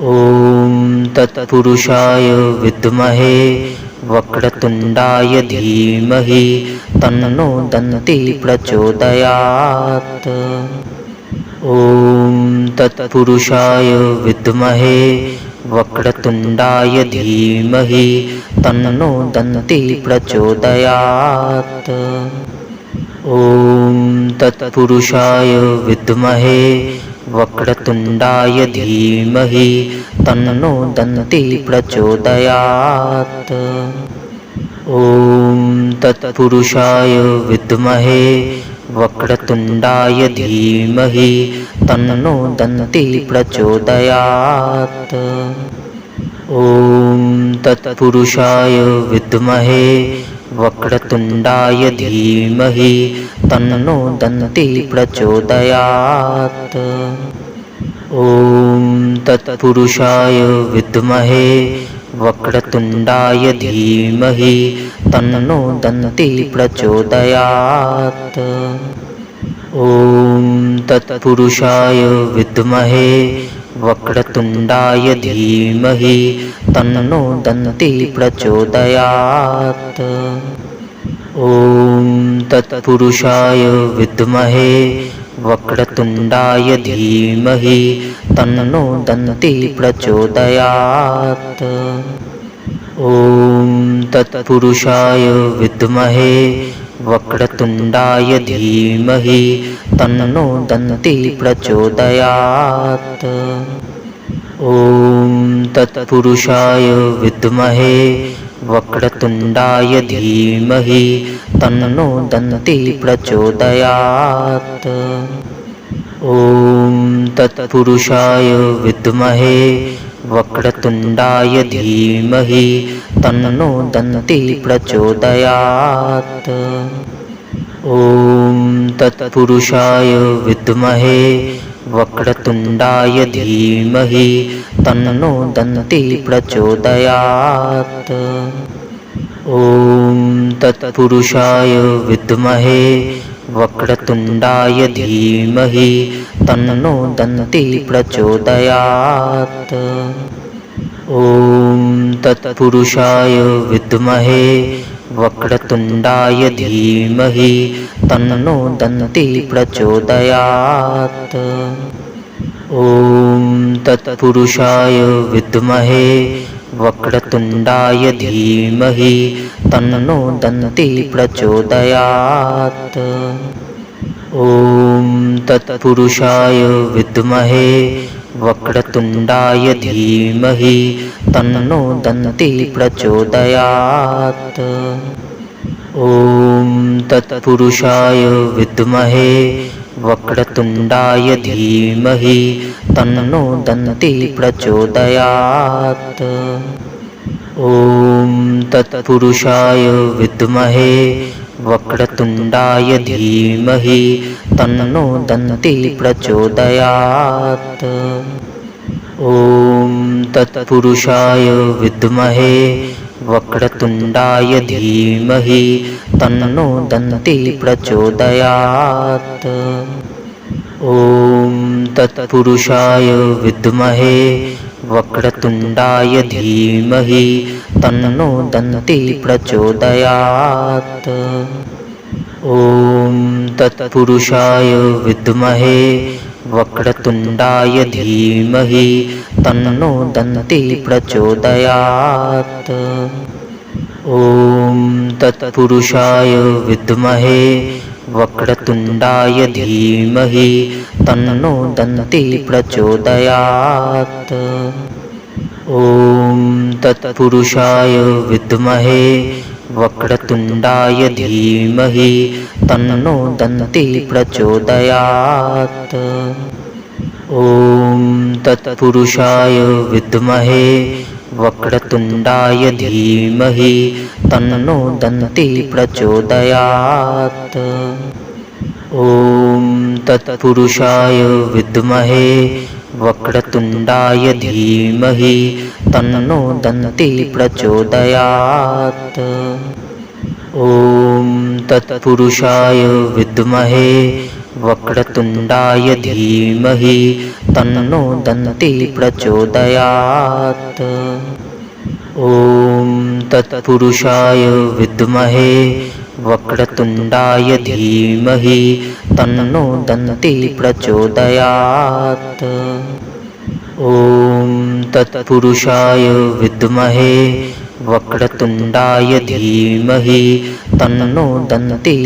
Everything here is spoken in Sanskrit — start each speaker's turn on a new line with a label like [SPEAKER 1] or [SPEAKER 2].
[SPEAKER 1] ॐ तत्पुरुषाय विद्महे वक्रतुण्डाय धीमहि तन्नो दन्ती प्रचोदयात्। ॐ तत्पुरुषाय विद्महे वक्रतुण्डाय धीमहि तन्नो दन्ती प्रचोदयात्। ॐ तत्पुरुषाय विद्महे वक्रतुण्डाय धीमहि तन्नो दन्ती प्रचोदयात्। ॐ तत्पुरुषाय विद्महे वक्रतुण्डाय धीमहि तन्नो दन्ती प्रचोदयात्। ॐ तत्पुरुषाय विद्महे वक्रतुण्डाय धीमहि तन्नो दन्ती प्रचोदयात्। ॐ तत्पुरुषाय विद्महे वक्रतुण्डाय धीमहि तन्नो दन्ती प्रचोदयात्। ॐ तत्पुरुषाय विद्महे वक्रतुण्डाय धीमहि तन्नो दन्ती प्रचोदयात्। ॐ तत्पुरुषाय विद्महे वक्रतुण्डाय धीमहि तन्नो दन्ती प्रचोदयात्। ॐ तत्पुरुषाय विद्महे वक्रतुण्डाय धीमहि तन्नो दन्ती प्रचोदयात्। ॐ तत्पुरुषाय विद्महे वक्रतुण्डाय धीमहि तन्नो दन्ती प्रचोदयात्। ॐ तत्पुरुषाय विद्महे वक्रतुण्डाय धीमहि तन्नो दन्ती प्रचोदयात्। ॐ तत्पुरुषाय विद्महे वक्रतुण्डाय धीमहि तन्नो दन्ती प्रचोदयात्। ॐ तत्पुरुषाय विद्महे वक्रतुण्डाय धीमहि तन्नो दन्ती प्रचोदयात्। ॐ तत्पुरुषाय विद्महे वक्रतुण्डाय धीमहि तन्नो दन्ती प्रचोदयात्। ॐ तत्पुरुषाय विद्महे वक्रतुण्डाय धीमहि तन्नो दन्ती प्रचोदयात्। ॐ तत्पुरुषाय विद्महे वक्रतुण्डाय धीमहि तन्नो दन्ती प्रचोदयात्। ॐ तत्पुरुषाय विद्महे वक्रतुण्डाय धीमहि तन्नो दन्ती प्रचोदयात्। ॐ तत्पुरुषाय विद्महे वक्रतुण्डाय धीमहि तन्नो दन्ती प्रचोदयात्। ॐ तत्पुरुषाय विद्महे वक्रतुण्डाय धीमहि तन्नो दन्ती प्रचोदयात्। ॐ तत्पुरुषाय विद्महे वक्रतुण्डाय धीमहि तन्नो दन्ती प्रचोदयात्। ॐ तत्पुरुषाय विद्महे वक्रतुण्डाय धीमहि तन्नो दन्ती प्रचोदयात्। ॐ तत्पुरुषाय विद्महे वक्रतुण्डाय धीमहि तन्नो दन्ती प्रचोदयात्। ॐ तत्पुरुषाय विद्महे वक्रतुण्डाय धीमहि तन्नो दन्ती प्रचोदयात्। ॐ तत्पुरुषाय विद्महे वक्रतुण्डाय धीमहि तन्नो दन्ती प्रचोदयात्। ॐ तत्पुरुषाय विद्महे वक्रतुण्डाय धीमहि तन्नो दन्ती प्रचोदयात्। ॐ तत्पुरुषाय विद्महे वक्रतुण्डाय धीमहि तन्नो दन्ति प्रचोदयात्। ॐ तत्पुरुषाय विद्महे वक्रतुण्डाय धीमहि तन्नो दन्ति प्रचोदयात्। ॐ तत्पुरुषाय विद्महे वक्रतुण्डाय धीमहि तन्नो दन्ति